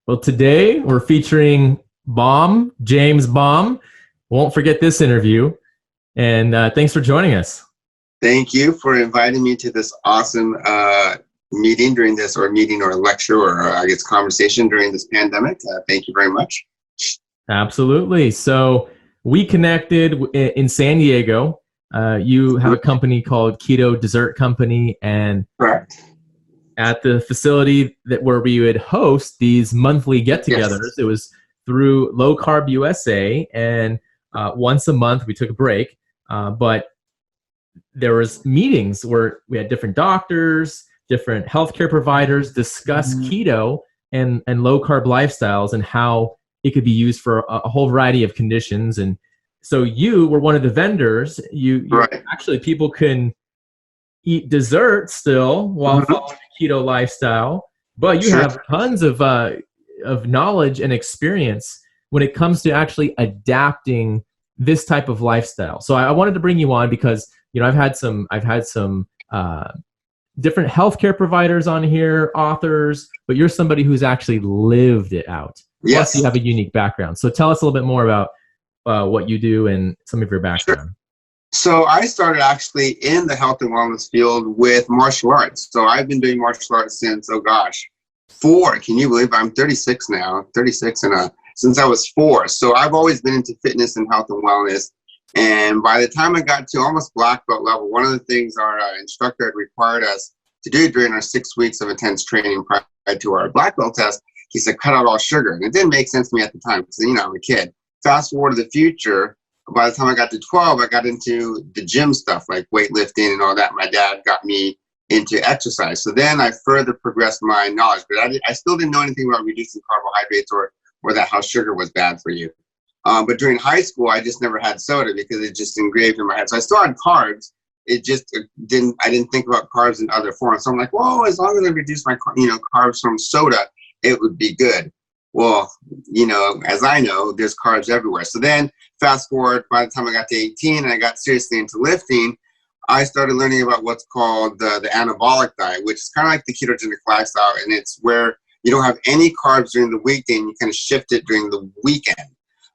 Well, today we're featuring Baum, James Baum. Won't forget this interview. And thanks for joining us. Thank you for inviting me to this awesome meeting during this, or meeting or lecture, or I guess conversation during this pandemic. Thank you very much. Absolutely. So we connected in San Diego. You have a company called Keto Dessert Company, and Correct. at the facility where we would host these monthly get-togethers, Yes. it was through Low Carb USA, and once a month we took a break, but there was meetings where we had different doctors, different healthcare providers discuss keto and low carb lifestyles and how it could be used for a whole variety of conditions. And so you were one of the vendors. You Right. Actually, people can eat dessert still while following a keto lifestyle, but you have tons of knowledge and experience when it comes to actually adapting this type of lifestyle. So I wanted to bring you on because I've had some different healthcare providers on here, authors, but you're somebody who's actually lived it out. Yes. Plus, you have a unique background. So tell us a little bit more about what you do and some of your background. So I started actually in the health and wellness field with martial arts. So I've been doing martial arts since, can you believe I'm 36 now, 36 and since I was 4. So I've always been into fitness and health and wellness. And by the time I got to almost black belt level, one of the things our instructor had required us to do during our 6 weeks of intense training prior to our black belt test, he said, cut out all sugar. And it didn't make sense to me at the time because, I'm a kid. Fast forward to the future, by the time I got to 12, I got into the gym stuff like weightlifting and all that. My dad got me into exercise. So then I further progressed my knowledge, but I still didn't know anything about reducing carbohydrates or how sugar was bad for you. But during high school, I just never had soda because it just engraved in my head. So I still had carbs. I didn't think about carbs in other forms. So I'm like, well, as long as I reduce my, carbs from soda, it would be good. Well, as I know, there's carbs everywhere. So then fast forward, by the time I got to 18 and I got seriously into lifting, I started learning about what's called the anabolic diet, which is kind of like the ketogenic lifestyle. And it's where you don't have any carbs during the weekday and you kind of shift it during the weekend.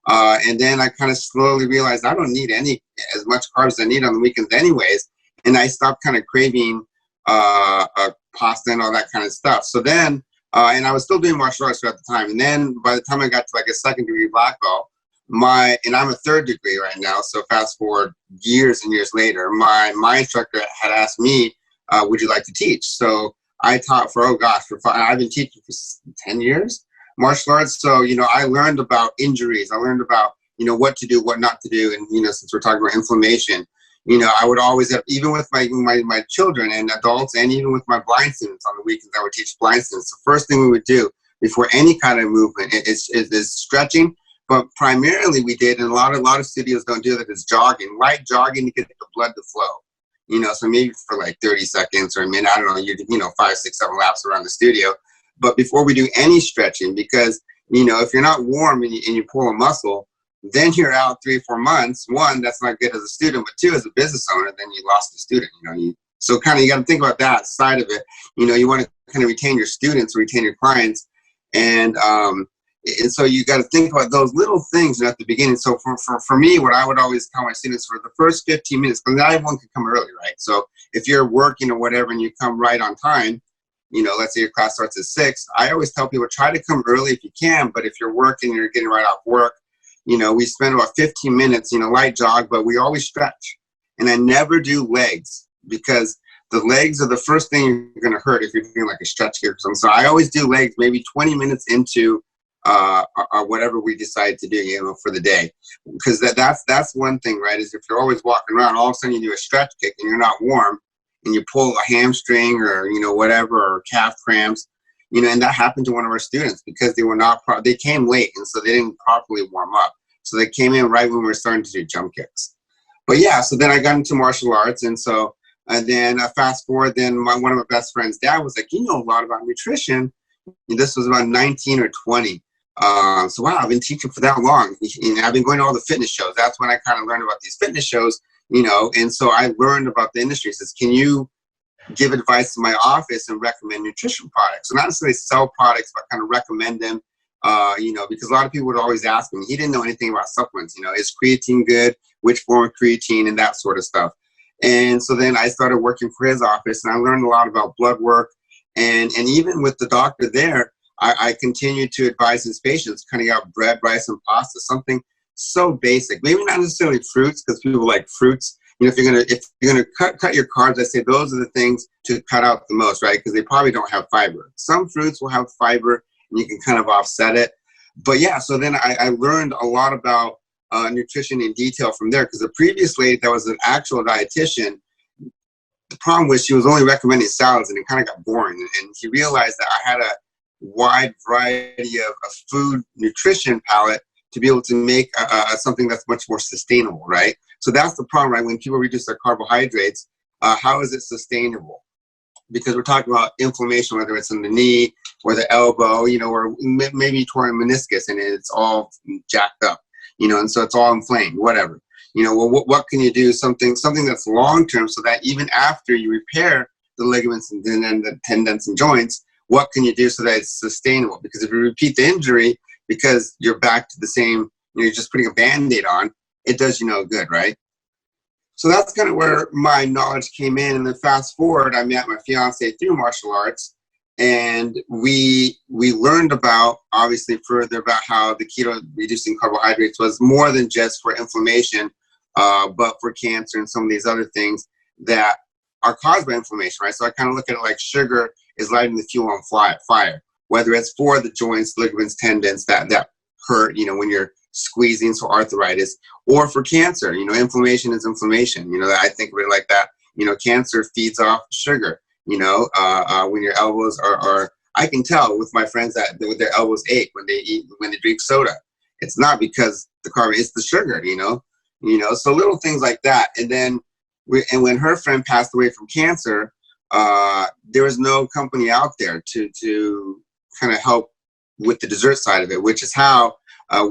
And then I kind of slowly realized I don't need as much carbs as I need on the weekends anyways. And I stopped kind of craving pasta and all that kind of stuff. So then, and I was still doing martial arts at the time. And then by the time I got to like a second degree black belt, and I'm a third degree right now. So fast forward years and years later, my instructor had asked me, would you like to teach? So I taught I've been teaching for 10 years. Martial arts. So, I learned about injuries. I learned about, what to do, what not to do. And, since we're talking about inflammation, I would always have, even with my children and adults, and even with my blind students on the weekends, I would teach blind students. The first thing we would do before any kind of movement is stretching. But primarily we did, and a lot of studios don't do that, is jogging, light jogging to get the blood to flow. So maybe for like 30 seconds or a minute, I don't know, you do, 5, 6, 7 laps around the studio. But before we do any stretching, because, if you're not warm and you pull a muscle, then you're out 3 or 4 months. 1, that's not good as a student, but 2, as a business owner, then you lost a student. So kind of you got to think about that side of it. You want to kind of retain your students, retain your clients, and so you got to think about those little things at the beginning. So for me, what I would always tell my students, for the first 15 minutes, because not everyone can come early, right? So if you're working or whatever and you come right on time, let's say your class starts at 6. I always tell people, try to come early if you can, but if you're working, you're getting right off work, we spend about 15 minutes, light jog, but we always stretch. And I never do legs because the legs are the first thing you're going to hurt if you're doing like a stretch here or something. So I always do legs maybe 20 minutes into whatever we decide to do, for the day. Because that's one thing, right, is if you're always walking around, all of a sudden you do a stretch kick and you're not warm, and you pull a hamstring or, whatever, or calf cramps, and that happened to one of our students because they were they came late, and so they didn't properly warm up. So they came in right when we were starting to do jump kicks. But yeah, so then I got into martial arts, and then fast forward, then one of my best friend's dad was like, you know a lot about nutrition. And this was about 19 or 20. So wow, I've been teaching for that long. I've been going to all the fitness shows. That's when I kind of learned about these fitness shows. And so I learned about the industry. It says, can you give advice to my office and recommend nutrition products? So not necessarily sell products, but kind of recommend them because a lot of people would always ask me, he didn't know anything about supplements, is creatine good, which form of creatine, and that sort of stuff. And so then I started working for his office, and I learned a lot about blood work. And even with the doctor there, I continued to advise his patients cutting out bread, rice, and pasta, something so basic. Maybe not necessarily fruits, because people like fruits. If you're gonna cut your carbs, I say those are the things to cut out the most, right? Because they probably don't have fiber. Some fruits will have fiber, and you can kind of offset it. But yeah, so then I learned a lot about nutrition in detail from there, because the previous lady that was an actual dietitian, the problem was she was only recommending salads, and it kind of got boring. And he realized that I had a wide variety of food nutrition palette to be able to make something that's much more sustainable, right? So that's the problem, right? When people reduce their carbohydrates, how is it sustainable? Because we're talking about inflammation, whether it's in the knee or the elbow, or maybe torn meniscus and it's all jacked up, and so it's all inflamed, whatever. Well, what can you do? Something that's long-term, so that even after you repair the ligaments and then the tendons and joints, what can you do so that it's sustainable? Because if you repeat the injury because you're back to the same, you're just putting a Band-Aid on, it does you no good, right? So that's kind of where my knowledge came in. And then fast forward, I met my fiance through martial arts, and we learned about, obviously, further about how the keto reducing carbohydrates was more than just for inflammation, but for cancer and some of these other things that are caused by inflammation, right? So I kind of look at it like sugar is lighting the fuel on fire, whether it's for the joints, ligaments, tendons that hurt, when you're squeezing, so arthritis, or for cancer, inflammation is inflammation. I think of it like that. Cancer feeds off sugar. When your elbows are, I can tell with my friends that with their elbows ache when they drink soda. It's not because the carbon, it's the sugar. So little things like that. And then when her friend passed away from cancer, there was no company out there to kind of help with the dessert side of it, which is how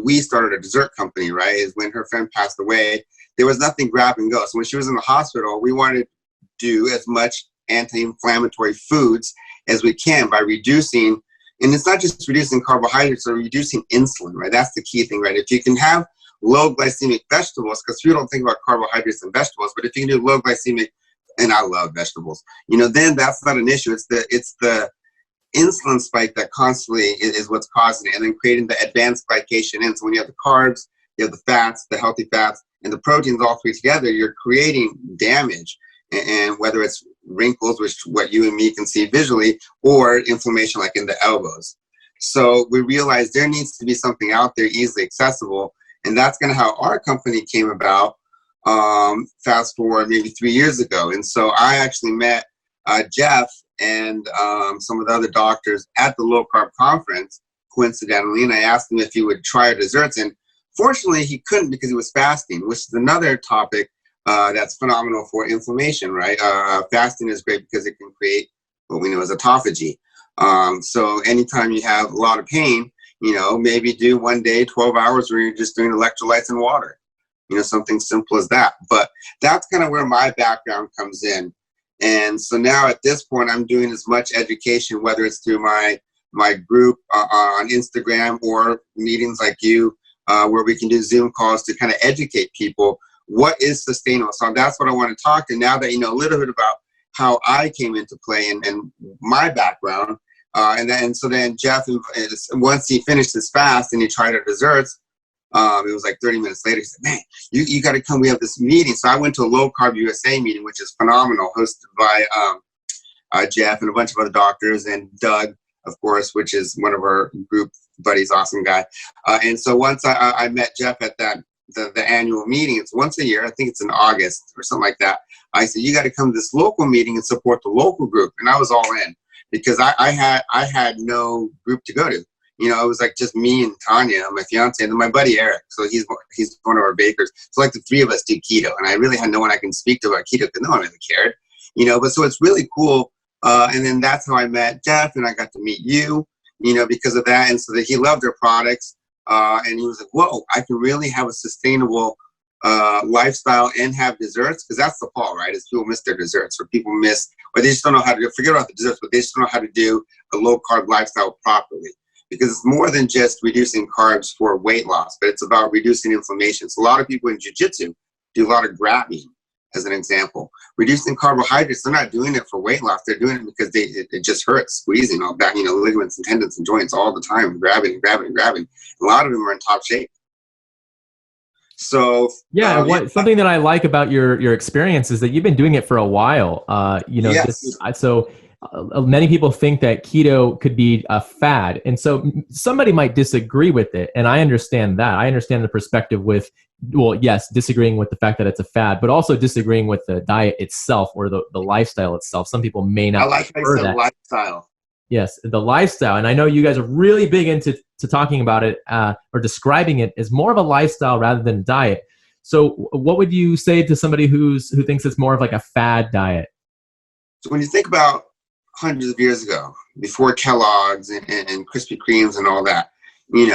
we started a dessert company, right? Is when her friend passed away, there was nothing grab and go. So when she was in the hospital, we wanted to do as much anti-inflammatory foods as we can by reducing, and it's not just reducing carbohydrates, or reducing insulin, right? That's the key thing, right? If you can have low glycemic vegetables, because people don't think about carbohydrates and vegetables, but if you can do low glycemic, and I love vegetables, then that's not an issue. It's the insulin spike that constantly is what's causing it, and then creating the advanced glycation in. So when you have the carbs, you have the fats, the healthy fats, and the proteins all three together, you're creating damage. And whether it's wrinkles, which what you and me can see visually, or inflammation like in the elbows. So we realized there needs to be something out there easily accessible, and that's kind of how our company came about. Fast forward maybe 3 years ago. And so I actually met Jeff and some of the other doctors at the low carb conference, coincidentally, and I asked him if he would try our desserts. And fortunately, he couldn't because he was fasting, which is another topic that's phenomenal for inflammation, right? Fasting is great because it can create what we know as autophagy. So anytime you have a lot of pain, maybe do one day, 12 hours where you're just doing electrolytes and water, something simple as that. But that's kind of where my background comes in. And so now at this point, I'm doing as much education, whether it's through my group on Instagram or meetings like you, where we can do Zoom calls to kind of educate people what is sustainable. So that's what I want to talk to now that you know a little bit about how I came into play and my background. So then Jeff, once he finished his fast and he tried our desserts, it was like 30 minutes later, he said, man, you got to come. We have this meeting. So I went to a Low Carb USA meeting, which is phenomenal, hosted by Jeff and a bunch of other doctors, and Doug, of course, which is one of our group buddies, awesome guy. And so once I met Jeff at the annual meeting, it's once a year, I think it's in August or something like that. I said, you got to come to this local meeting and support the local group. And I was all in because I had no group to go to. It was like just me and Tanya, my fiance, and then my buddy Eric. So he's one of our bakers. So like the three of us do keto, and I really had no one I can speak to about keto because no one really cared, But so it's really cool. And then that's how I met Jeff, and I got to meet you, because of that. And so that he loved their products, and he was like, "Whoa, I can really have a sustainable lifestyle and have desserts," because that's the fall, right? Is people miss their desserts, or people miss, or they just don't know how to forget about the desserts, but they just don't know how to do a low carb lifestyle properly. because it's more than just reducing carbs for weight loss, but it's about reducing inflammation. So a lot of people in jiu-jitsu do a lot of grabbing, as an example. Reducing carbohydrates, they're not doing it for weight loss. They're doing it because it just hurts, squeezing all back, ligaments and tendons and joints all the time, grabbing. A lot of them are in top shape. So yeah, something that I like about your experience is that you've been doing it for a while. Yes. Many people think that keto could be a fad, and so somebody might disagree with it, and I understand that. I understand the perspective with, well, yes, disagreeing with the fact that it's a fad, but also disagreeing with the diet itself or the lifestyle itself. Some people may not. I like how you said lifestyle. Yes, the lifestyle, and I know you guys are really big into talking about it or describing it as more of a lifestyle rather than a diet. So, what would you say to somebody who thinks it's more of like a fad diet? So when you think about hundreds of years ago, before Kellogg's and Krispy Kremes and all that, we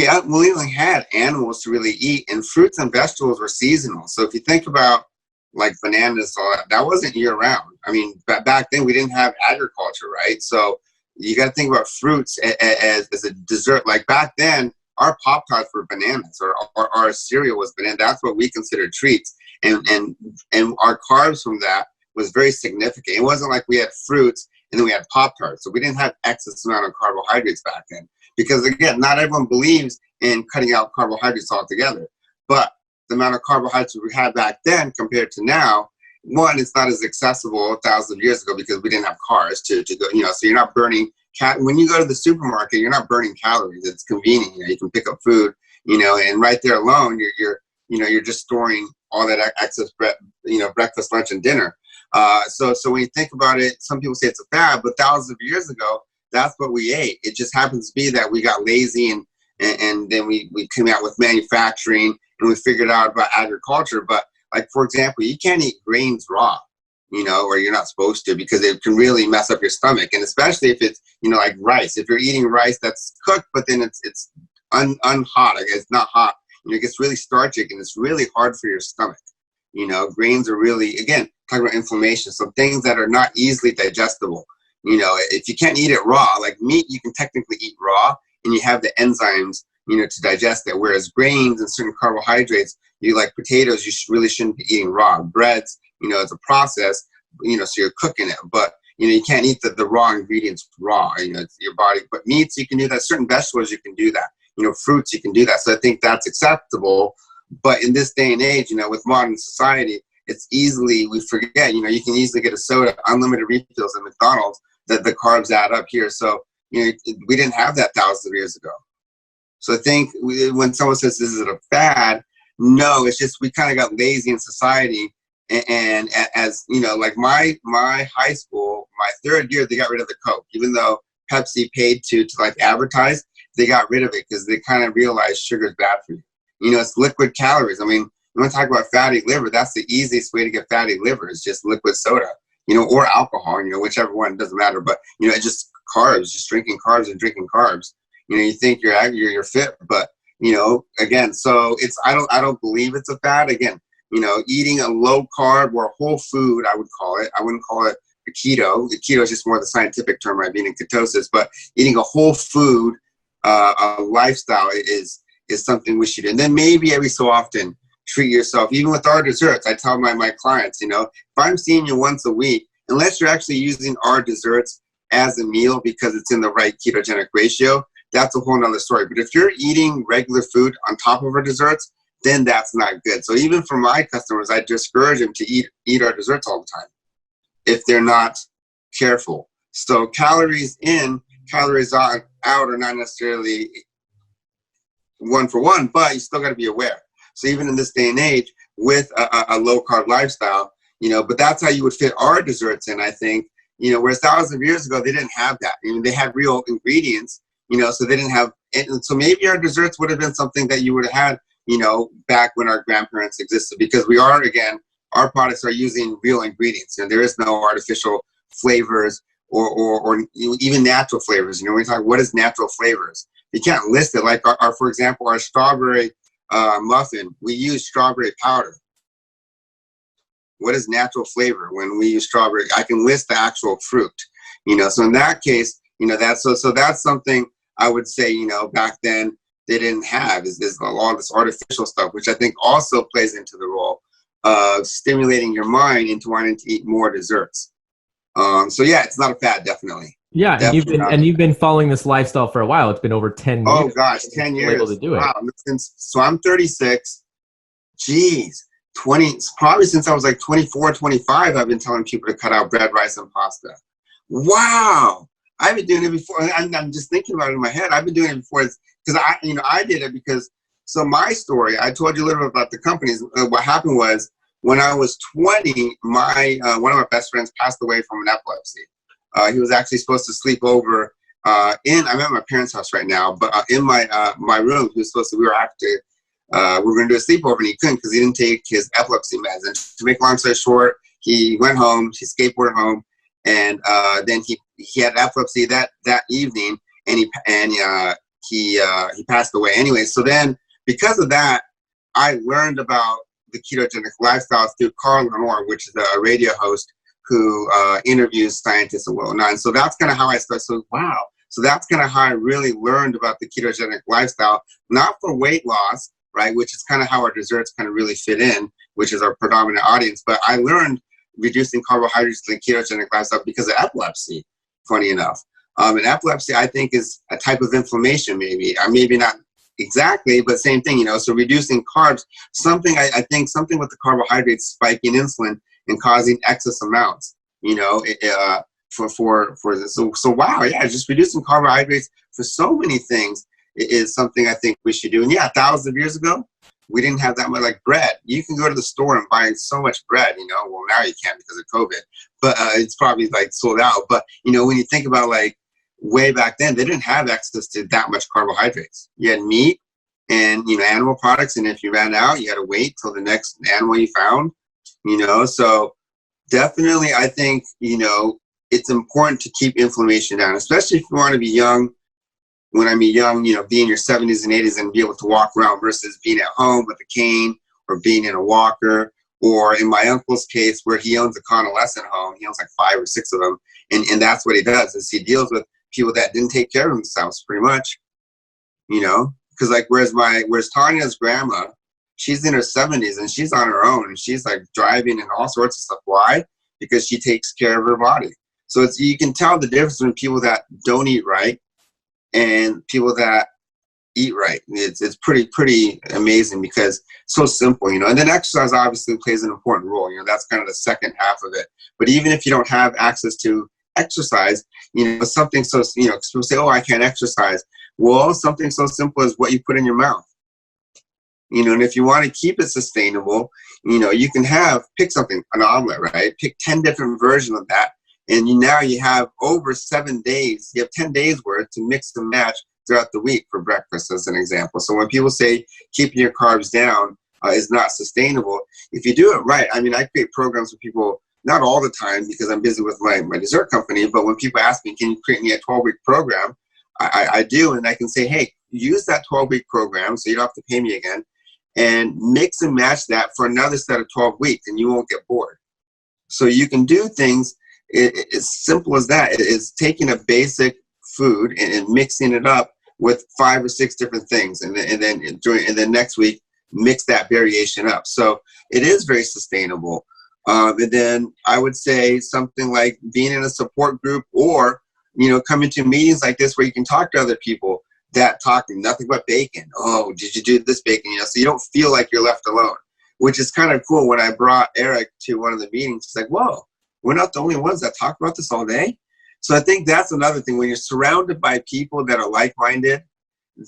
only had animals to really eat, and fruits and vegetables were seasonal. So if you think about like bananas, all that, that wasn't year round. I mean, back then we didn't have agriculture, right? So you got to think about fruits as a dessert. Like back then, our Pop-Tarts were bananas, or our cereal was banana. That's what we considered treats, and our carbs from that was very significant. It wasn't like we had fruits and then we had Pop-Tarts. So we didn't have excess amount of carbohydrates back then. Because again, not everyone believes in cutting out carbohydrates altogether. But the amount of carbohydrates we had back then compared to now, one, it's not as accessible 1,000 years ago because we didn't have cars to go, so you're not burning, when you go to the supermarket, you're not burning calories. It's convenient. You can pick up food, and right there alone, you're just storing all that excess, breakfast, lunch, and dinner. So when you think about it, some people say it's a fad, but thousands of years ago, that's what we ate. It just happens to be that we got lazy and then we came out with manufacturing and we figured out about agriculture. But like, for example, you can't eat grains raw, or you're not supposed to, because it can really mess up your stomach. And especially if it's, like rice, if you're eating rice that's cooked, but then it's unhot, it's not hot, it gets really starchy and it's really hard for your stomach. Grains are really, again, talking about inflammation. So things that are not easily digestible. If you can't eat it raw, like meat, you can technically eat raw and you have the enzymes, to digest it. Whereas grains and certain carbohydrates, like potatoes, you really shouldn't be eating raw. Breads, it's a process, so you're cooking it. But, you can't eat the raw ingredients raw, it's your body. But meats, you can do that. Certain vegetables, you can do that. Fruits, you can do that. So I think that's acceptable. But in this day and age, with modern society, it's easily, we forget, you can easily get a soda, unlimited refills at McDonald's, that the carbs add up here. So, we didn't have that thousands of years ago. So I think when someone says this is a fad, no, it's just we kind of got lazy in society. And as, like my high school, my third year, they got rid of the Coke. Even though Pepsi paid to like advertise, they got rid of it because they kind of realized sugar is bad for you. It's liquid calories. I mean, you want to talk about fatty liver, that's the easiest way to get fatty liver is just liquid soda, or alcohol, whichever one, doesn't matter. But, it's just carbs, just drinking carbs and drinking carbs. You think you're fit, but, again, so I don't believe it's a fad. Again, eating a low carb or whole food, I would call it. I wouldn't call it a keto. The keto is just more the scientific term, right? Being in ketosis, but eating a whole food lifestyle is something we should do. And then maybe every so often treat yourself. Even with our desserts, I tell my clients, if I'm seeing you once a week, unless you're actually using our desserts as a meal because it's in the right ketogenic ratio, that's a whole nother story. But if you're eating regular food on top of our desserts, then that's not good. So even for my customers, I discourage them to eat our desserts all the time if they're not careful. So calories in, calories out are not necessarily one for one, but you still got to be aware. So even in this day and age, with a low carb lifestyle, but that's how you would fit our desserts in, I think, whereas thousands of years ago, they didn't have that. They had real ingredients, so they didn't have, and so maybe our desserts would have been something that you would have had, back when our grandparents existed, because we are, again, our products are using real ingredients, and there is no artificial flavors or even natural flavors. When we talk, what is natural flavors? You can't list it. Like our for example, our strawberry muffin, we use strawberry powder. What is natural flavor when we use strawberry? I can list the actual fruit, so in that case, that's so that's something I would say, back then they didn't have is a lot of this artificial stuff, which I think also plays into the role of stimulating your mind into wanting to eat more desserts. So yeah, it's not a fad, definitely. Yeah, and Definitely not. you've been following this lifestyle for a while. It's been over 10 Oh years. gosh, 10 You're able years. to do it. Wow. So I'm 36. Geez, 20, probably since I was like 24, 25, I've been telling people to cut out bread, rice, and pasta. Wow. I've been doing it before. I'm just thinking about it in my head. I've been doing it before because I did it because, so my story, I told you a little bit about the companies. What happened was when I was 20, one of my best friends passed away from an epilepsy. He was actually supposed to sleep over I'm at my parents' house right now, but in my room, we were going to do a sleepover, and he couldn't because he didn't take his epilepsy meds. And to make a long story short, he went home, he skateboarded home, and then he had epilepsy that evening, and he passed away anyway. So then, because of that, I learned about the ketogenic lifestyle through Carl Lenore, which is a radio host who interviews scientists and whatnot. And so that's kind of how I started. So wow. So that's kind of how I really learned about the ketogenic lifestyle, not for weight loss, right, which is kind of how our desserts kind of really fit in, which is our predominant audience. But I learned reducing carbohydrates in the ketogenic lifestyle because of epilepsy, funny enough. And epilepsy, I think, is a type of inflammation, maybe. Maybe not exactly, but same thing, So reducing carbs, I think something with the carbohydrates spiking insulin and causing excess amounts, for this. So wow, yeah, just reducing carbohydrates for so many things is something I think we should do. And yeah, thousands of years ago, we didn't have that much, like bread. You can go to the store and buy so much bread, well, now you can't because of COVID, but it's probably like sold out. But, when you think about like way back then, they didn't have access to that much carbohydrates. You had meat and, animal products. And if you ran out, you had to wait till the next animal you found, so definitely I think, it's important to keep inflammation down, especially if you want to be young. When I mean young, be in your 70s and 80s and be able to walk around versus being at home with a cane or being in a walker, or in my uncle's case where he owns a convalescent home. He owns like 5 or 6 of them. And that's what he does, is he deals with people that didn't take care of themselves pretty much, because like, whereas Tanya's grandma, she's in her 70s and she's on her own and she's like driving and all sorts of stuff. Why? Because she takes care of her body. So you can tell the difference between people that don't eat right and people that eat right. It's pretty amazing because it's so simple, And then exercise obviously plays an important role. That's kind of the second half of it. But even if you don't have access to exercise, something so, people say, oh, I can't exercise. Well, something so simple as what you put in your mouth. And if you want to keep it sustainable, you can pick something, an omelet, right? Pick 10 different versions of that. And now you have over 7 days, you have 10 days worth to mix and match throughout the week for breakfast, as an example. So when people say keeping your carbs down is not sustainable, if you do it right, I create programs for people, not all the time because I'm busy with my dessert company, but when people ask me, can you create me a 12-week program? I do, and I can say, hey, use that 12-week program so you don't have to pay me again, and mix and match that for another set of 12 weeks, and you won't get bored. So you can do things as simple as that. It's taking a basic food and mixing it up with 5 or 6 different things, and then next week mix that variation up. So it is very sustainable. And then I would say something like being in a support group, or coming to meetings like this where you can talk to other people that talk nothing but bacon. Oh, did you do this bacon? So you don't feel like you're left alone, which is kind of cool. When I brought Eric to one of the meetings, it's like, whoa, we're not the only ones that talk about this all day. So I think that's another thing. When you're surrounded by people that are like-minded,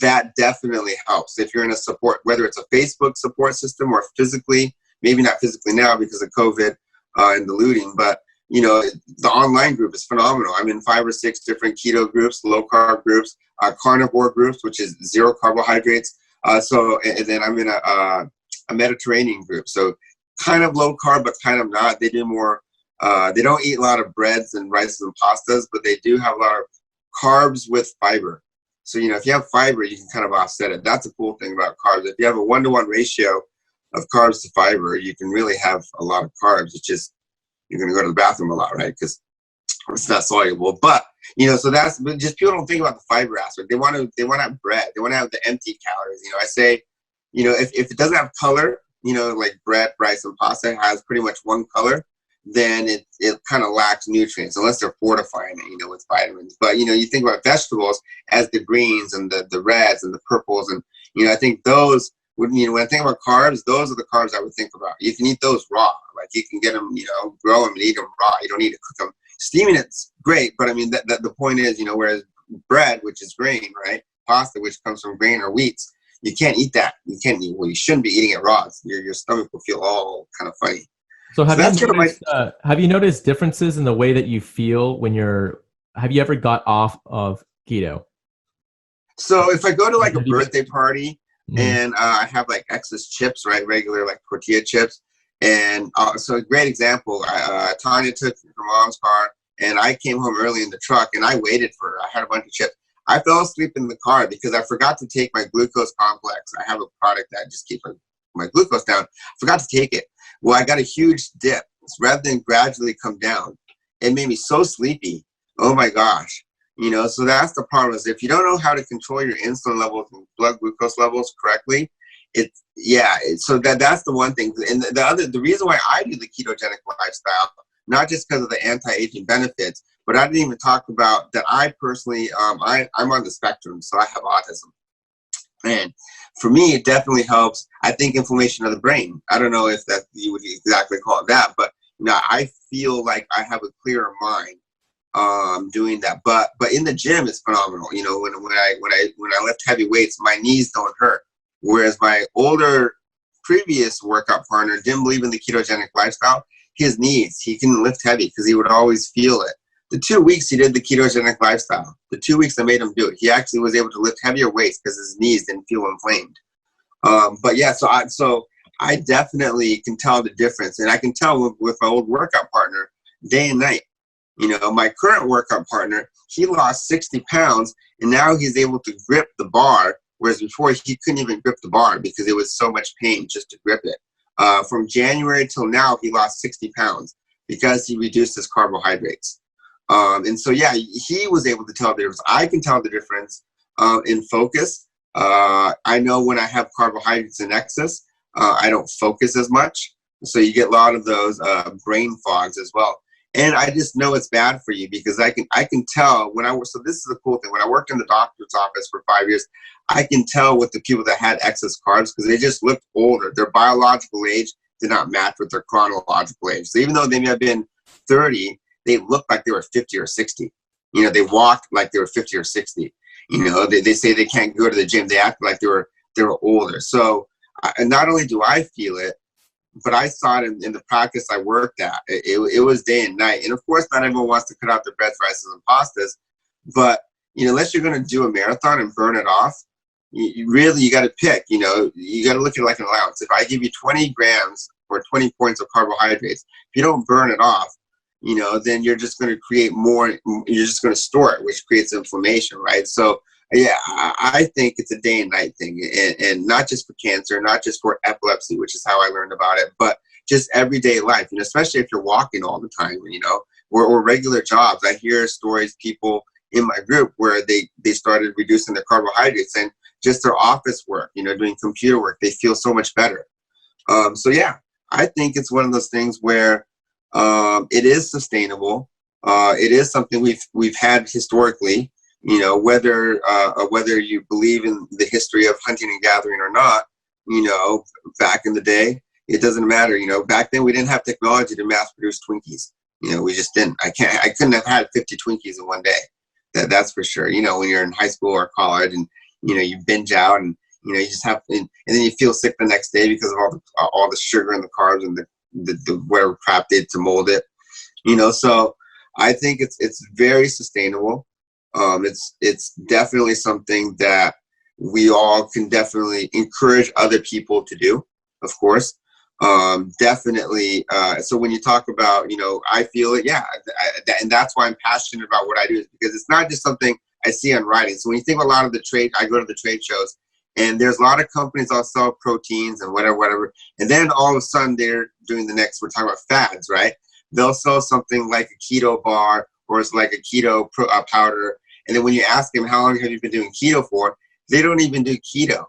that definitely helps. If you're in a support, whether it's a Facebook support system or physically, maybe not physically now because of COVID and the looting, but the online group is phenomenal. I'm in 5 or 6 different keto groups, low carb groups, carnivore groups, which is 0 carbohydrates. And then I'm in a Mediterranean group. So kind of low carb, but kind of not. They do more. They don't eat a lot of breads and rices and pastas, but they do have a lot of carbs with fiber. So, if you have fiber, you can kind of offset it. That's a cool thing about carbs. If you have a 1-to-1 ratio of carbs to fiber, you can really have a lot of carbs. It's just, you're going to go to the bathroom a lot, right? Because It's not soluble, but so that's but just people don't think about the fiber aspect. They want to have bread. They want to have the empty calories. I say, if it doesn't have color, like bread, rice, and pasta has pretty much one color, then it kind of lacks nutrients unless they're fortifying it, with vitamins. But you think about vegetables as the greens and the reds and the purples, and I think those when I think about carbs, those are the carbs I would think about. You can eat those raw, like you can get them, grow them and eat them raw. You don't need to cook them. Steaming it's great, but I mean that the point is, whereas bread, which is grain, right? Pasta, which comes from grain or wheats, you can't eat that. You can't eat. Well, you shouldn't be eating it raw. Your stomach will feel all kind of funny. So So that's kind of my. have you noticed differences in the way that you feel when have you ever got off of keto? So if I go to like a birthday party Mhm. and I have like excess chips, right? Regular like tortilla chips. And so a great example, Tanya took her mom's car and I came home early in the truck and I waited for her. I had a bunch of chips. I fell asleep in the car because I forgot to take my glucose complex. I have a product that just keeps my glucose down. I forgot to take it. Well, I got a huge dip. Rather than gradually come down, it made me so sleepy. Oh my gosh. So that's the problem is if you don't know how to control your insulin levels and blood glucose levels correctly, so that's the one thing. And the reason why I do the ketogenic lifestyle, not just because of the anti-aging benefits, but I didn't even talk about that I personally, I'm on the spectrum, so I have autism. And for me, it definitely helps. I think inflammation of the brain. I don't know if that you would exactly call it that, but I feel like I have a clearer mind doing that. But in the gym, it's phenomenal. When I lift heavy weights, my knees don't hurt. Whereas my older previous workout partner didn't believe in the ketogenic lifestyle. His knees, he couldn't lift heavy because he would always feel it. The 2 weeks he did the ketogenic lifestyle, the 2 weeks I made him do it, he actually was able to lift heavier weights because his knees didn't feel inflamed. But yeah, so I definitely can tell the difference, and I can tell with my old workout partner day and night. My current workout partner, he lost 60 pounds, and now he's able to grip the bar, whereas before he couldn't even grip the bar because it was so much pain just to grip it. From January till now, he lost 60 pounds because he reduced his carbohydrates. And so, yeah, he was able to tell the difference. I can tell the difference in focus. I know when I have carbohydrates in excess, I don't focus as much. So you get a lot of those brain fogs as well. And I just know it's bad for you because I can tell so this is the cool thing. When I worked in the doctor's office for 5 years, I can tell with the people that had excess carbs because they just looked older. Their biological age did not match with their chronological age. So even though they may have been 30, they looked like they were 50 or 60. They walked like they were 50 or 60. They say they can't go to the gym. They act like they were older. So not only do I feel it, but I saw it in the practice I worked at. It was day and night. And of course, not everyone wants to cut out their breads, rices, and pastas. But unless you're going to do a marathon and burn it off, you got to pick. You got to look at it like an allowance. If I give you 20 grams or 20 points of carbohydrates, if you don't burn it off, then you're just going to create more. You're just going to store it, which creates inflammation, right? So yeah, I think it's a day and night thing, and not just for cancer, not just for epilepsy, which is how I learned about it, but just everyday life, especially if you're walking all the time, or regular jobs. I hear stories, people in my group where they started reducing their carbohydrates and just their office work, doing computer work, they feel so much better. So yeah, I think it's one of those things where it is sustainable. It is something we've had historically. Whether you believe in the history of hunting and gathering or not, back in the day, it doesn't matter. Back then we didn't have technology to mass produce Twinkies. We just didn't. I couldn't have had 50 Twinkies in one day. That's for sure. When you're in high school or college and, you binge out and, you just have, and then you feel sick the next day because of all the sugar and the carbs and the whatever crap they did to mold it. So I think it's very sustainable. It's definitely something that we all can definitely encourage other people to do, of course. Definitely. So when you talk about, I feel it, yeah. And that's why I'm passionate about what I do, is because it's not just something I see on writing. So when you think of a lot of I go to the trade shows and there's a lot of companies that sell proteins and whatever. And then all of a sudden they're doing we're talking about fads, right? They'll sell something like a keto bar or it's like a keto powder. And then when you ask them, how long have you been doing keto for? They don't even do keto.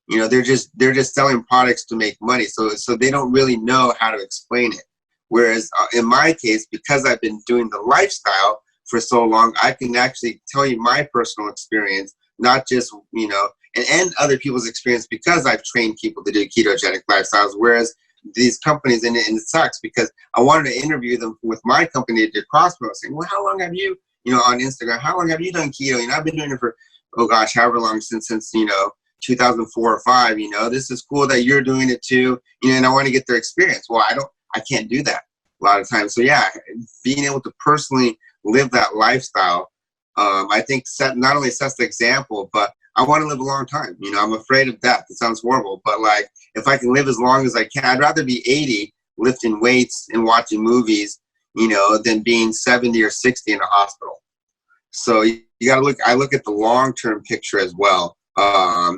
You know, they're just selling products to make money. So they don't really know how to explain it. Whereas in my case, because I've been doing the lifestyle for so long, I can actually tell you my personal experience, not just, you know, and other people's experience, because I've trained people to do ketogenic lifestyles. Whereas these companies, and it sucks because I wanted to interview them with my company that did CrossFit. I was saying, well, how long have you, you know, on Instagram, how long have you done keto? You know, I've been doing it for, oh gosh, however long, since, you know, 2004 or 5, you know, this is cool that you're doing it too, you know, and I want to get their experience. Well, I can't do that a lot of times. So yeah, being able to personally live that lifestyle, I think not only sets the example, but I want to live a long time. You know, I'm afraid of death. It sounds horrible, but like, if I can live as long as I can, I'd rather be 80 lifting weights and watching movies, you know, than being 70 or 60 in a hospital. So you got to I look at the long-term picture as well.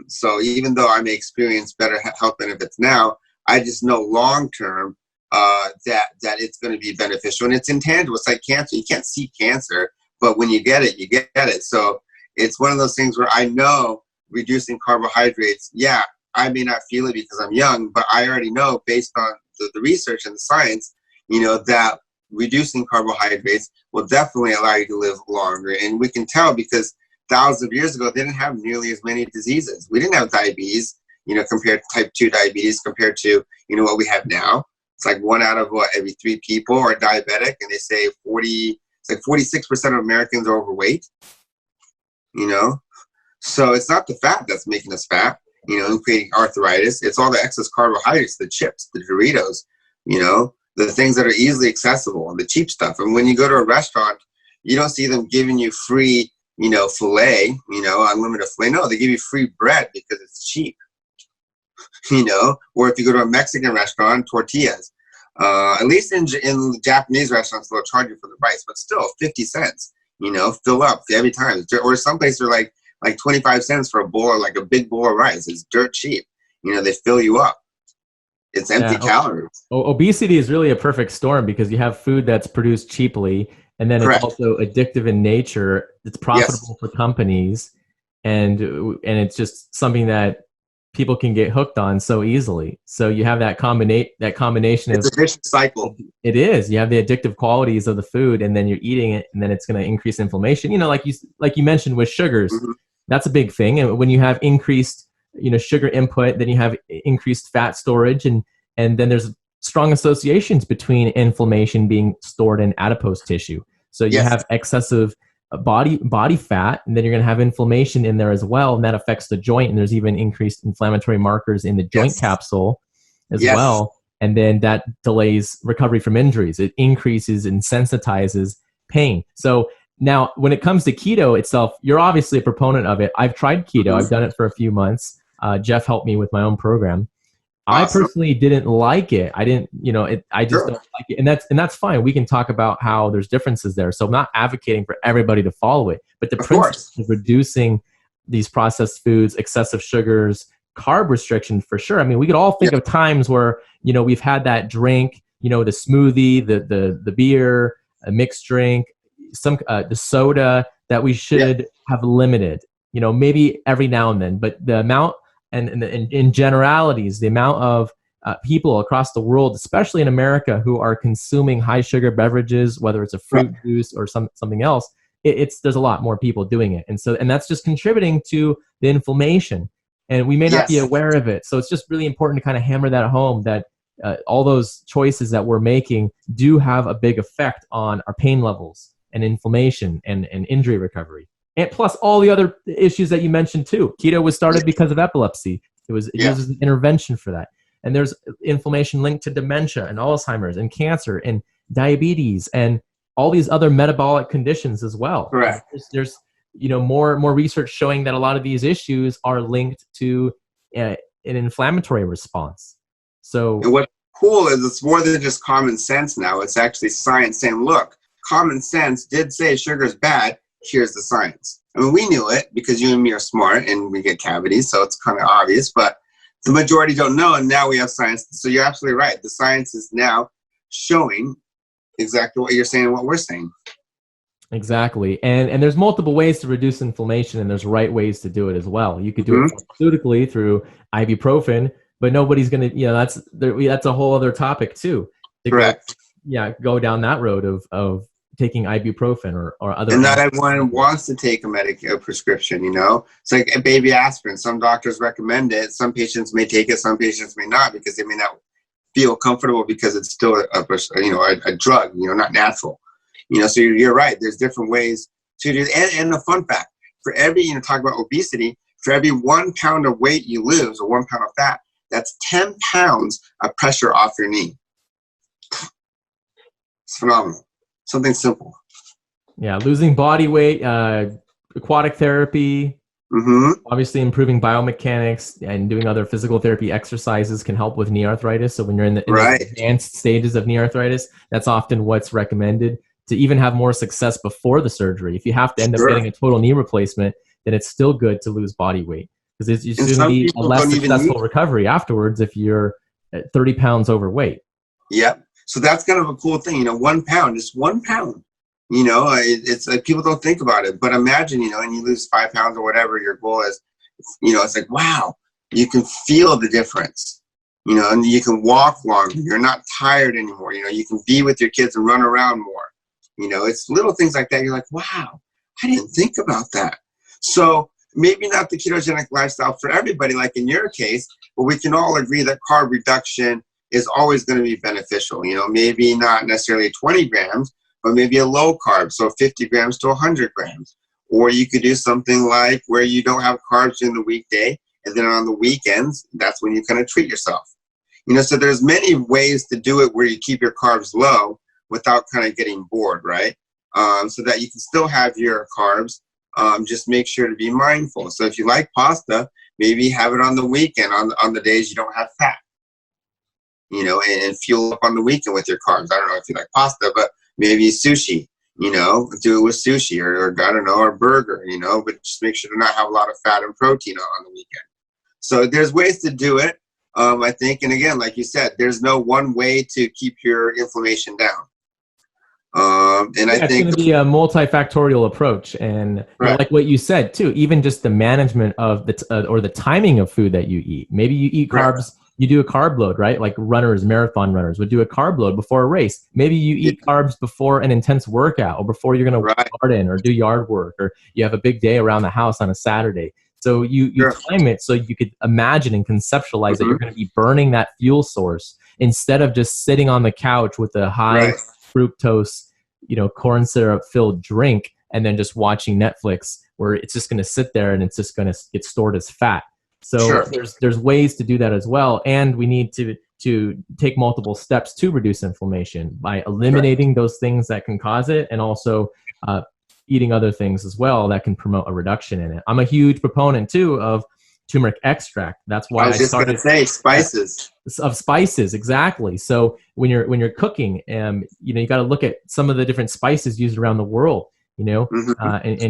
So even though I may experience better health benefits now, I just know long-term that it's going to be beneficial, and it's intangible. It's like cancer. You can't see cancer, but when you get it, you get it. So it's one of those things where I know reducing carbohydrates, yeah, I may not feel it because I'm young, but I already know based on the research and the science, you know, that reducing carbohydrates will definitely allow you to live longer. And we can tell because thousands of years ago, they didn't have nearly as many diseases. We didn't have diabetes, you know, compared to type 2 diabetes compared to, you know, what we have now. It's like 1 out of every 3 people are diabetic, and they say 46% of Americans are overweight, you know? So it's not the fat that's making us fat, you know, and creating arthritis. It's all the excess carbohydrates, the chips, the Doritos, you know, the things that are easily accessible and the cheap stuff. And when you go to a restaurant, you don't see them giving you free, you know, filet, you know, unlimited filet. No, they give you free bread because it's cheap, you know. Or if you go to a Mexican restaurant, tortillas. At least in Japanese restaurants, they'll charge you for the rice, but still 50 cents, you know, fill up every time. Or some places are like 25 cents for a bowl, or like a big bowl of rice. It's dirt cheap. You know, they fill you up. It's empty calories. Obesity is really a perfect storm because you have food that's produced cheaply, and then Correct. It's also addictive in nature. It's profitable for companies, and it's just something that people can get hooked on so easily. So you have that combination It's of a vicious cycle. It is. You have the addictive qualities of the food, and then you're eating it, and then it's going to increase inflammation. You know, like you mentioned with sugars, Mm-hmm. That's a big thing. And when you have increased, you know, sugar input, then you have increased fat storage, and then there's strong associations between inflammation being stored in adipose tissue. So you have excessive body fat, and then you're going to have inflammation in there as well, and that affects the joint. And there's even increased inflammatory markers in the joint capsule as well. And then that delays recovery from injuries. It increases and sensitizes pain. So now, when it comes to keto itself, you're obviously a proponent of it. I've tried keto. Mm-hmm. I've done it for a few months. Jeff helped me with my own program. Awesome. I personally didn't like it. I didn't, you know, I just don't like it. And that's fine. We can talk about how there's differences there. So I'm not advocating for everybody to follow it. But the principle of reducing these processed foods, excessive sugars, carb restriction, for sure. I mean, we could all think of times where, you know, we've had that drink, you know, the smoothie, the beer, a mixed drink, the soda that we should have limited, you know, maybe every now and then. But the amount, and in generalities, the amount of people across the world, especially in America, who are consuming high sugar beverages, whether it's a fruit juice or something else, there's a lot more people doing it. And that's just contributing to the inflammation. And we may not be aware of it. So it's just really important to kind of hammer that home, that all those choices that we're making do have a big effect on our pain levels and inflammation and injury recovery. And plus all the other issues that you mentioned too. Keto was started because of epilepsy. It uses an intervention for that. And there's inflammation linked to dementia and Alzheimer's and cancer and diabetes and all these other metabolic conditions as well. Correct. There's you know, more research showing that a lot of these issues are linked to an inflammatory response. So and what's cool is it's more than just common sense now. It's actually science saying, look, common sense did say sugar is bad. Here's the science. I mean, we knew it because you and me are smart and we get cavities, so it's kind of obvious, but the majority don't know, and now we have science. So you're absolutely right. The science is now showing exactly what you're saying and what we're saying. Exactly. And there's multiple ways to reduce inflammation, and there's right ways to do it as well. You could do it pharmaceutically through ibuprofen, but nobody's going to, that's a whole other topic too. To Correct. go down that road of taking ibuprofen or other. And not everyone wants to take a prescription, It's like a baby aspirin. Some doctors recommend it. Some patients may take it. Some patients may not, because they may not feel comfortable because it's still a drug, not natural. So you're right. There's different ways to do it. And a fun fact, for every, talk about obesity, for every 1 pound of weight you lose or 1 pound of fat, that's 10 pounds of pressure off your knee. It's phenomenal. Something simple. Yeah, losing body weight, aquatic therapy, obviously improving biomechanics and doing other physical therapy exercises can help with knee arthritis. So when you're in the advanced stages of knee arthriris, that's often what's recommended to even have more success before the surgery. If you have to end up getting a total knee replacement, then it's still good to lose body weight, because it's going to be a less successful recovery afterwards if you're at 30 pounds overweight. Yep. So that's kind of a cool thing, 1 pound, just 1 pound. It's like people don't think about it, but imagine, and you lose 5 pounds or whatever your goal is, it's like, wow, you can feel the difference, and you can walk longer. You're not tired anymore. You can be with your kids and run around more. It's little things like that. You're like, wow, I didn't think about that. So maybe not the ketogenic lifestyle for everybody, like in your case, but we can all agree that carb reduction is always going to be beneficial. Maybe not necessarily 20 grams, but maybe a low carb, so 50 grams to 100 grams. Or you could do something like where you don't have carbs during the weekday, and then on the weekends, that's when you kind of treat yourself. So there's many ways to do it where you keep your carbs low without kind of getting bored, right? So that you can still have your carbs. Just make sure to be mindful. So if you like pasta, maybe have it on the weekend, on the days you don't have fat, and fuel up on the weekend with your carbs. I don't know if you like pasta, but maybe sushi, do it with sushi or I don't know, or burger, but just make sure to not have a lot of fat and protein on the weekend. So there's ways to do it, I think. And again, like you said, there's no one way to keep your inflammation down. And I think it's going to be a multifactorial approach, and like what you said too, even just the management of or the timing of food that you eat. Maybe you eat carbs, you do a carb load, right? Like marathon runners would do a carb load before a race. Maybe you eat carbs before an intense workout or before you're going to garden or do yard work, or you have a big day around the house on a Saturday. So you time it so you could imagine and conceptualize that you're going to be burning that fuel source instead of just sitting on the couch with a high fructose, corn syrup filled drink and then just watching Netflix, where it's just going to sit there and it's just going to get stored as fat. So there's ways to do that as well. And we need to take multiple steps to reduce inflammation by eliminating those things that can cause it, and also eating other things as well that can promote a reduction in it. I'm a huge proponent too of turmeric extract. That's why I was just going to say spices. Of spices, exactly. So when you're cooking, you got to look at some of the different spices used around the world. And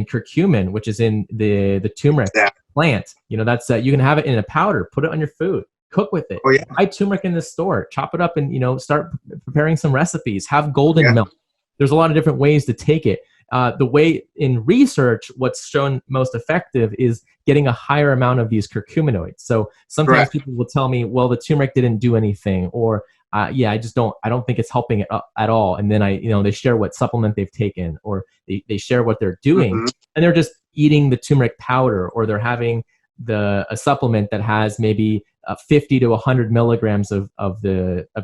curcumin, which is in the turmeric plant. That's you can have it in a powder. Put it on your food. Cook with it. Buy turmeric in the store. Chop it up and start preparing some recipes. Have golden milk. There's a lot of different ways to take it. The way in research, what's shown most effective is getting a higher amount of these curcuminoids. So sometimes people will tell me, well, the turmeric didn't do anything, or I don't think it's helping it at all. And then they share what supplement they've taken, or they share what they're doing, and they're just eating the turmeric powder, or they're having a supplement that has maybe 50 to 100 milligrams of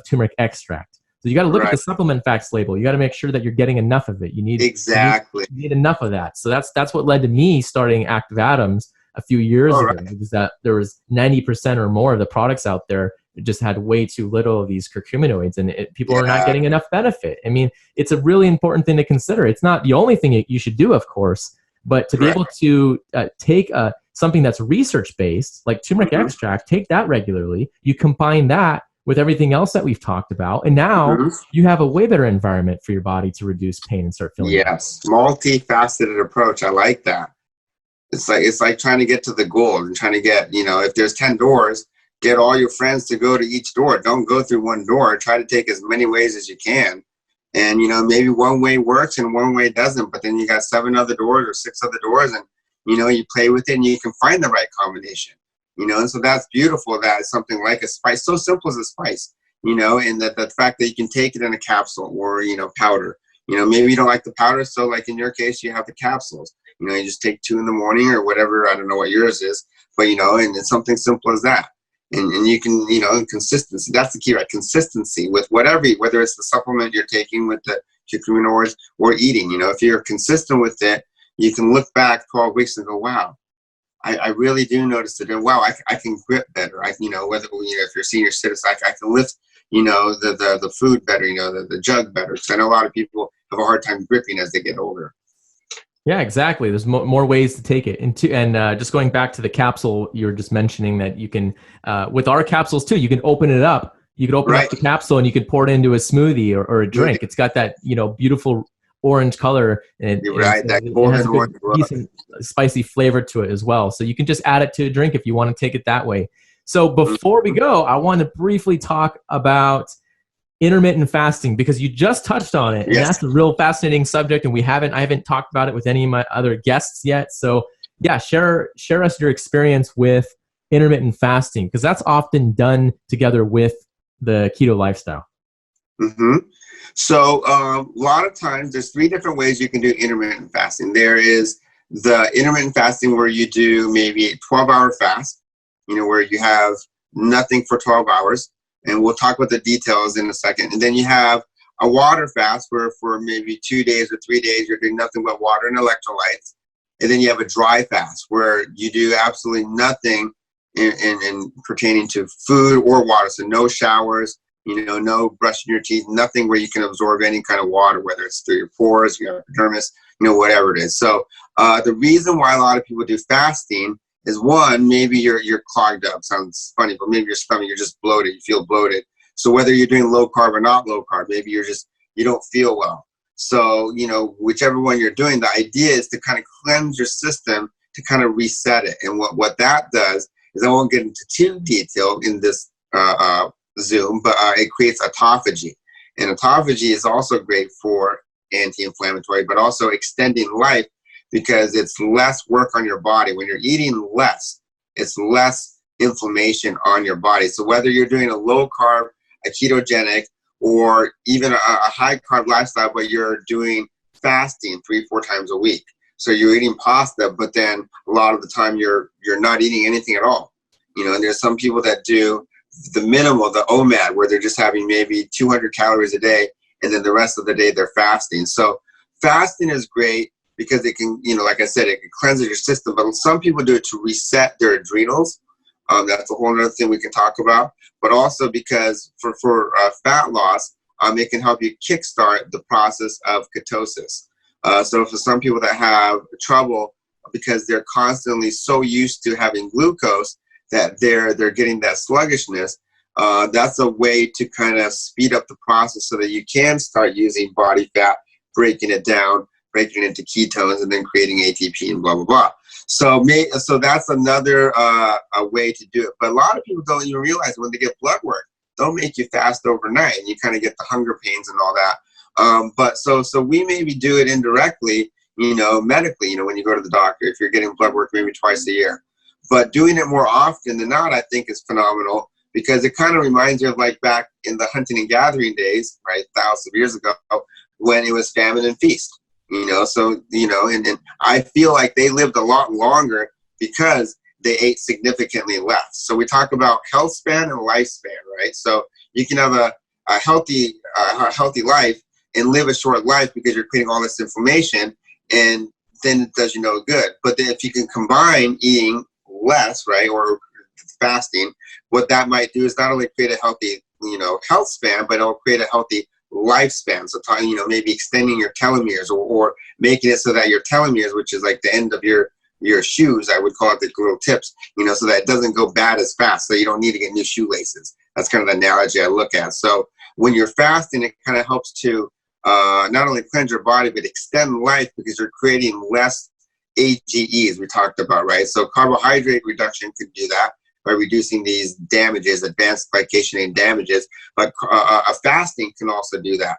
turmeric extract. So you got to look at the supplement facts label. You got to make sure that you're getting enough of it. You need you need enough of that. So that's what led to me starting Active Atoms a few years ago, because that there was 90% or more of the products out there that just had way too little of these curcuminoids, and people are not getting enough benefit. I mean, it's a really important thing to consider. It's not the only thing you should do, of course, but to be able to take something that's research-based, like turmeric extract, take that regularly. You combine that with everything else that we've talked about, and now you have a way better environment for your body to reduce pain and start feeling better. Multifaceted approach. I like that. It's like trying to get to the goal and trying to get, if there's 10 doors, get all your friends to go to each door. Don't go through one door. Try to take as many ways as you can, And, maybe one way works and one way doesn't, but then you got 7 other doors or 6 other doors, and, you play with it and you can find the right combination, and so that's beautiful that it's something like a spice, so simple as a spice, and that the fact that you can take it in a capsule or, powder, maybe you don't like the powder. So like in your case, you have the capsules, you just take 2 in the morning or whatever. I don't know what yours is, but, and it's something simple as that. And you can, consistency, that's the key, right? Consistency with whatever, whether it's the supplement you're taking with the curcumin or eating, if you're consistent with it, you can look back 12 weeks and go, wow, I really do notice it. And wow, I can grip better. Whether, if you're a senior citizen, I can lift, the food better, the jug better. So I know a lot of people have a hard time gripping as they get older. Yeah, exactly. There's more ways to take it. And just going back to the capsule, you were just mentioning that you can, with our capsules too, you can open it up. You could open up the capsule and you could pour it into a smoothie or a drink. It's got that, beautiful orange color, and it has a good, decent, spicy flavor to it as well. So you can just add it to a drink if you want to take it that way. So before we go, I want to briefly talk about intermittent fasting, because you just touched on it, and that's a real fascinating subject, and I haven't talked about it with any of my other guests yet. So yeah, share us your experience with intermittent fasting, because that's often done together with the keto lifestyle. Mm-hmm. So a lot of times there's 3 different ways you can do intermittent fasting. There is the intermittent fasting where you do maybe a 12-hour fast, where you have nothing for 12 hours. And we'll talk about the details in a second. And then you have a water fast where for maybe 2 days or 3 days, you're doing nothing but water and electrolytes. And then you have a dry fast where you do absolutely nothing in pertaining to food or water. So no showers, no brushing your teeth, nothing where you can absorb any kind of water, whether it's through your pores, your epidermis, whatever it is. So the reason why a lot of people do fasting is, one, maybe you're clogged up. Sounds funny, but maybe your stomach, you're just bloated. You feel bloated. So whether you're doing low carb or not low carb, maybe you don't feel well. So, whichever one you're doing, the idea is to kind of cleanse your system, to kind of reset it. And what that does is, I won't get into too detail in this Zoom, but it creates autophagy. And autophagy is also great for anti-inflammatory, but also extending life, because it's less work on your body. When you're eating less, it's less inflammation on your body. So whether you're doing a low carb, a ketogenic, or even a high carb lifestyle, but you're doing fasting 3-4 times a week. So you're eating pasta, but then a lot of the time you're not eating anything at all. And there's some people that do the minimal, the OMAD, where they're just having maybe 200 calories a day, and then the rest of the day they're fasting. So fasting is great, because it can, like I said, it can cleanse your system. But some people do it to reset their adrenals. That's a whole other thing we can talk about. But also because for fat loss, it can help you kickstart the process of ketosis. So for some people that have trouble because they're constantly so used to having glucose that they're getting that sluggishness, that's a way to kind of speed up the process so that you can start using body fat, breaking it down, breaking it into ketones, and then creating ATP and blah, blah, blah. So that's another a way to do it. But a lot of people don't even realize when they get blood work, they'll make you fast overnight, and you kind of get the hunger pains and all that. But so we maybe do it indirectly, medically, when you go to the doctor, if you're getting blood work maybe twice a year. But doing it more often than not, I think, is phenomenal, because it kind of reminds you of like back in the hunting and gathering days, right, thousands of years ago, when it was famine and feast. And I feel like they lived a lot longer because they ate significantly less. So we talk about health span and lifespan, right? So you can have a healthy life and live a short life because you're creating all this inflammation, and then it does you no good. But then if you can combine eating less, right, or fasting, what that might do is not only create a healthy, health span, but it'll create a healthy lifespan. So, maybe extending your telomeres, or making it so that your telomeres, which is like the end of your shoes, I would call it the little tips, so that it doesn't go bad as fast. So you don't need to get new shoelaces. That's kind of the analogy I look at. So when you're fasting, it kind of helps to not only cleanse your body, but extend life, because you're creating less AGEs we talked about, right? So carbohydrate reduction could do that by reducing these damages, advanced glycation damages. But a fasting can also do that.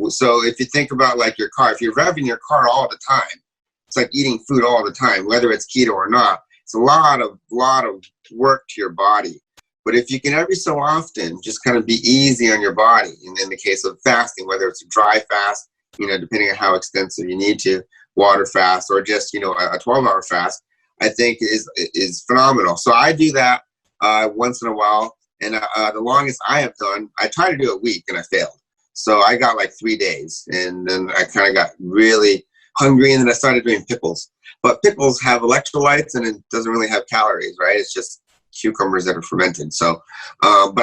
So if you think about like your car, if you're revving your car all the time, it's like eating food all the time, whether it's keto or not. It's a lot of work to your body. But if you can every so often just kind of be easy on your body, and in the case of fasting, whether it's a dry fast, depending on how extensive you need to, water fast, or just, a 12-hour fast, I think is phenomenal. So I do that once in a while. And the longest I have done, I tried to do a week and I failed. So I got like 3 days, and then I kind of got really hungry, and then I started doing pickles. But pickles have electrolytes, and it doesn't really have calories, right? It's just cucumbers that are fermented. So,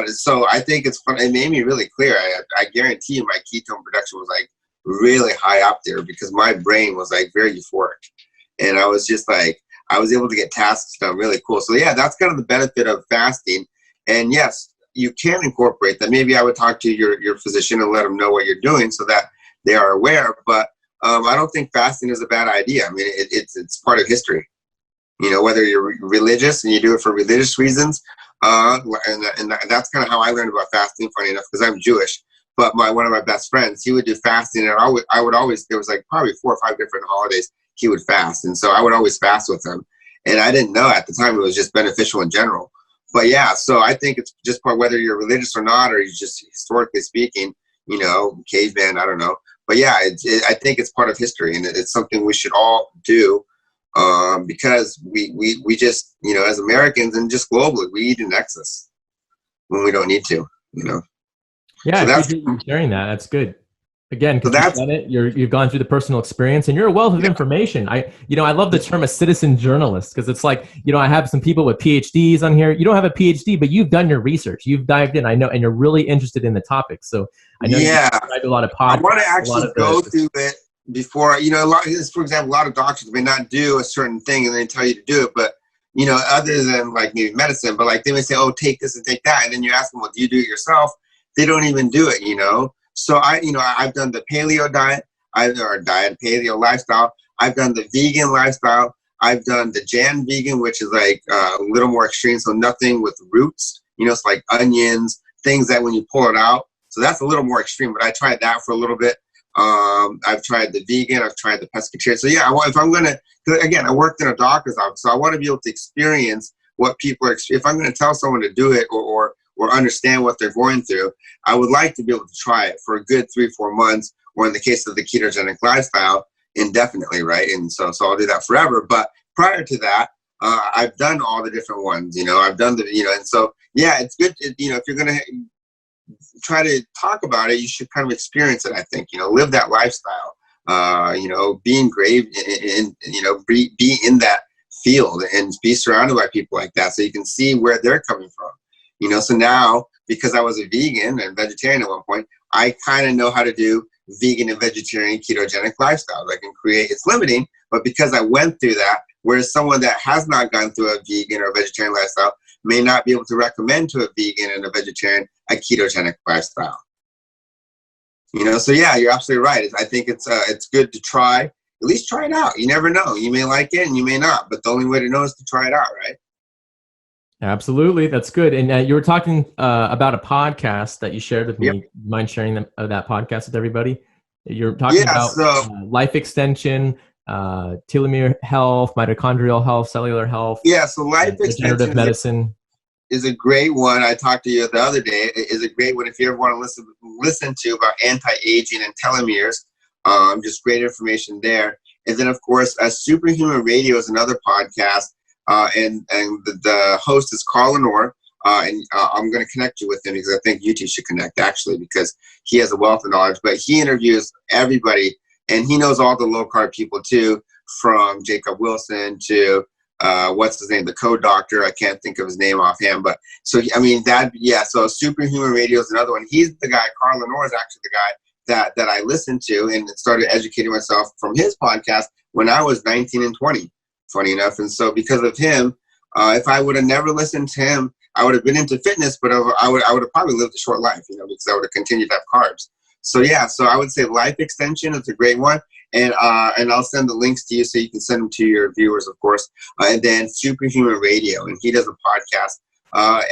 so I think it's fun. It made me really clear. I guarantee you my ketone production was like really high up there because my brain was like very euphoric. And I was just like, I was able to get tasks done really cool. So yeah, that's kind of the benefit of fasting. And yes, you can incorporate that. Maybe I would talk to your physician and let them know what you're doing so that they are aware. But I don't think fasting is a bad idea. I mean, it's part of history. Whether you're religious and you do it for religious reasons, and that's kind of how I learned about fasting, funny enough, because I'm Jewish. But one of my best friends, he would do fasting, and I would always, there was like probably 4 or 5 different holidays he would fast. And so I would always fast with him. And I didn't know at the time it was just beneficial in general. But yeah, so I think it's just part, whether you're religious or not, or you're just historically speaking, caveman, I don't know. But yeah, I think it's part of history, and it's something we should all do. Because we just, as Americans and just globally, we eat in excess when we don't need to, Yeah, so I appreciate you sharing that. That's good. Again, because so you've done it, you've gone through the personal experience, and you're a wealth of information. I love the term a citizen journalist, because it's like, I have some people with PhDs on here. You don't have a PhD, but you've done your research. You've dived in, I know, and you're really interested in the topic. So I know you subscribe to a lot of podcasts. I want to actually go through it before, for example, a lot of doctors may not do a certain thing and they tell you to do it, but, other than like maybe medicine, but like they may say, oh, take this and take that. And then you ask them, well, do you do it yourself? They don't even do it, So I've done the paleo diet, paleo lifestyle. I've done the vegan lifestyle. I've done the Jan vegan, which is like a little more extreme. So nothing with roots, it's like onions, things that when you pull it out. So that's a little more extreme, but I tried that for a little bit. I've tried the vegan, I've tried the pescatarian. So yeah, if I'm going to, again, I worked in a doctor's office, so I want to be able to experience what people are, if I'm going to tell someone to do it or understand what they're going through, I would like to be able to try it for a good 3-4 months, or in the case of the ketogenic lifestyle, indefinitely, right? And so I'll do that forever. But prior to that, I've done all the different ones, I've done the, and so, yeah, it's good, if you're going to try to talk about it, you should kind of experience it, I think, live that lifestyle, be engraved in, be in that field and be surrounded by people like that so you can see where they're coming from. So now, because I was a vegan and vegetarian at one point, I kind of know how to do vegan and vegetarian ketogenic lifestyles. I can create, it's limiting, but because I went through that, whereas someone that has not gone through a vegan or vegetarian lifestyle may not be able to recommend to a vegan and a vegetarian a ketogenic lifestyle. So yeah, you're absolutely right. I think it's good to try, at least try it out. You never know. You may like it and you may not, but the only way to know is to try it out, right? Absolutely. That's good. And you were talking about a podcast that you shared with me. Yep. Mind sharing that podcast with everybody? You're talking about life extension, telomere health, mitochondrial health, cellular health. Yeah, so life regenerative medicine is a great one. I talked to you the other day. It is a great one if you ever want to listen to about anti-aging and telomeres. Just great information there. And then, of course, Superhuman Radio is another podcast. And the host is Carl Lenore, and I'm going to connect you with him because I think you two should connect, actually, because he has a wealth of knowledge. But he interviews everybody, and he knows all the low-carb people, too, from Jacob Wilson to, what's his name, the code doctor. I can't think of his name offhand. But so, so Superhuman Radio is another one. He's the guy, Carl Lenore is actually the guy that I listened to and started educating myself from his podcast when I was 19 and 20. Funny enough. And so because of him, if I would have never listened to him, I would have been into fitness, but I would have probably lived a short life, because I would have continued to have carbs. So yeah, so I would say life extension is a great one. And I'll send the links to you so you can send them to your viewers, of course. And then Superhuman Radio, and he does a podcast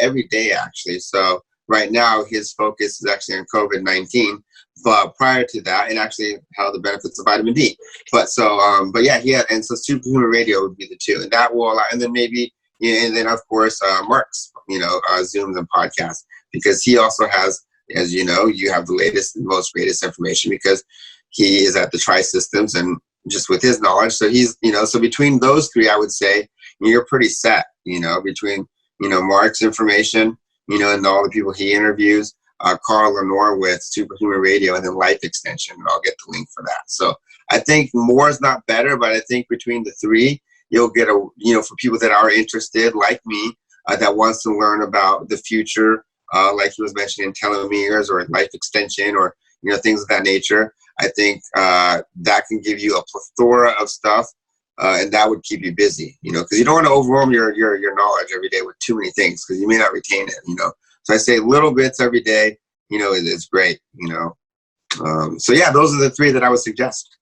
every day, actually. So right now his focus is actually on COVID-19. but prior to that, and actually how the benefits of vitamin D. But yeah, and so Superhuman Radio would be the two, and that will allow, and then maybe, and then of course, Marc's, Zooms and podcasts, because he also has, as you know, you have the latest and most greatest information because he is at the Tri-Systems and just with his knowledge. So he's, so between those three, I would say you're pretty set, between, Marc's information, and all the people he interviews, Carl Lenore with Superhuman Radio, and then Life Extension, and I'll get the link for that. So I think more is not better, but I think between the three, you'll get for people that are interested, like me, that wants to learn about the future, like he was mentioning, telomeres or life extension or, things of that nature. I think that can give you a plethora of stuff, and that would keep you busy, because you don't want to overwhelm your knowledge every day with too many things, because you may not retain it, So I say little bits every day, is great, So yeah, those are the three that I would suggest.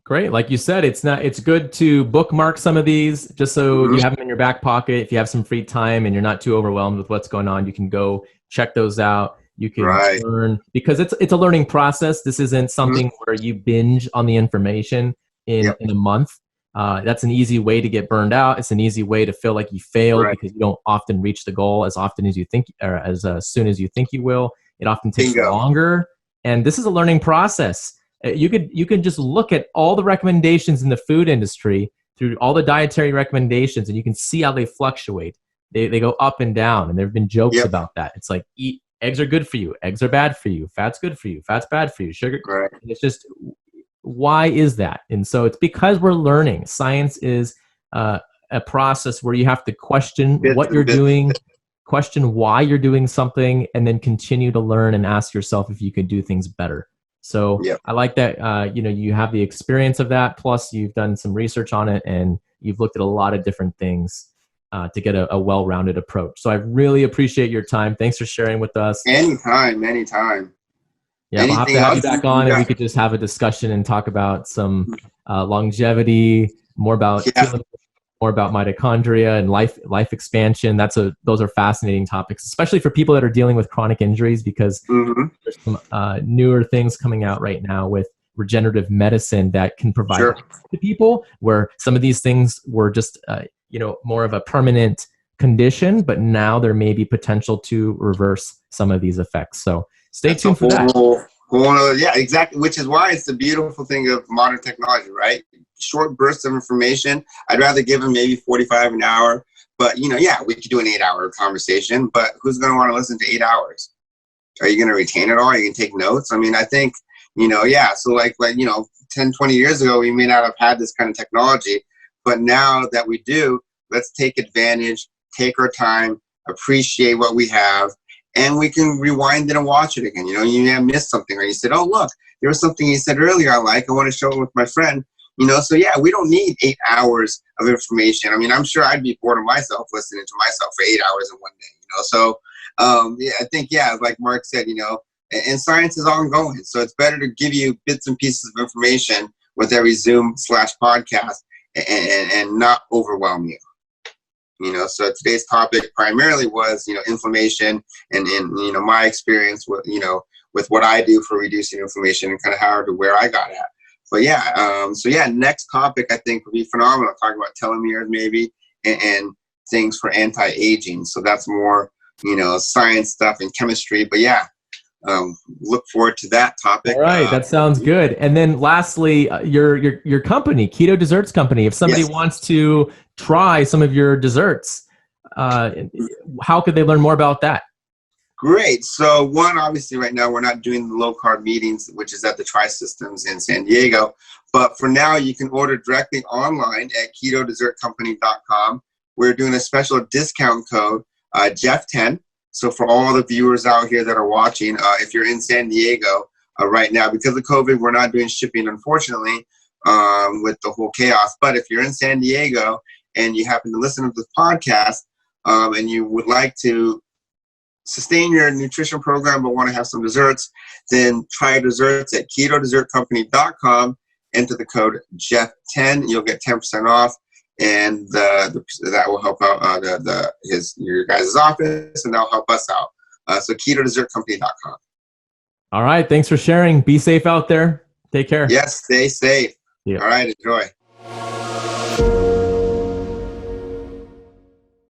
Great. Like you said, it's good to bookmark some of these just so you have them in your back pocket. If you have some free time and you're not too overwhelmed with what's going on, you can go check those out. You can learn, because it's a learning process. This isn't something where you binge on the information in a month. That's an easy way to get burned out. It's an easy way to feel like you failed because you don't often reach the goal as often as you think, or as soon as you think you will. It often takes longer. And this is a learning process. You could just look at all the recommendations in the food industry through all the dietary recommendations, and you can see how they fluctuate. They go up and down, and there have been jokes about that. It's like, eggs are good for you, eggs are bad for you, fat's good for you, fat's bad for you, sugar. It's just, why is that? And so it's because we're learning. Science is a process where you have to question what you're doing, question why you're doing something, and then continue to learn and ask yourself if you could do things better. So I like that, you have the experience of that, plus you've done some research on it, and you've looked at a lot of different things to get a well-rounded approach. So I really appreciate your time. Thanks for sharing with us. Anytime. Yeah, we'll have to have you back on, and we could just have a discussion and talk about some longevity, more about mitochondria and life expansion. Those are fascinating topics, especially for people that are dealing with chronic injuries, because there's some newer things coming out right now with regenerative medicine that can provide to people, where some of these things were just more of a permanent condition, but now there may be potential to reverse some of these effects. So stay tuned for that. Yeah, exactly. Which is why it's the beautiful thing of modern technology, right? Short bursts of information. I'd rather give them maybe 45 an hour, but we could do an 8-hour conversation, but who's going to want to listen to 8 hours? Are you going to retain it all? Are you going to take notes? I mean, I think, so like 10, 20 years ago, we may not have had this kind of technology, but now that we do, let's take advantage, take our time, appreciate what we have, and we can rewind it and watch it again. You may have missed something, or you said, oh, look, there was something you said earlier I like. I want to share it with my friend. So yeah, we don't need 8 hours of information. I mean, I'm sure I'd be bored of myself listening to myself for 8 hours in one day, So I think, like Marc said, and science is ongoing. So it's better to give you bits and pieces of information with every Zoom/podcast and not overwhelm you. So today's topic primarily was, inflammation and my experience with, with what I do for reducing inflammation and kind of how to where I got at. But next topic I think would be phenomenal. Talk about telomeres maybe and things for anti-aging. So that's more, science stuff and chemistry. But look forward to that topic. All right, that sounds good. And then lastly, your company, Keto Desserts Company. If somebody wants to try some of your desserts, how could they learn more about that? Great. So one, obviously right now we're not doing the low carb meetings, which is at the Tri-Systems in San Diego. But for now, you can order directly online at ketodessertcompany.com. We're doing a special discount code, Jeff10. So for all the viewers out here that are watching, if you're in San Diego right now, because of COVID, we're not doing shipping, unfortunately, with the whole chaos. But if you're in San Diego and you happen to listen to this podcast and you would like to sustain your nutrition program but want to have some desserts, then try desserts at ketodessertcompany.com. Enter the code Jeff10. You'll get 10% off. And that will help out your guys' office, and that'll help us out. So ketodessertcompany.com. All right. Thanks for sharing. Be safe out there. Take care. Yes, stay safe. Yeah. All right, enjoy.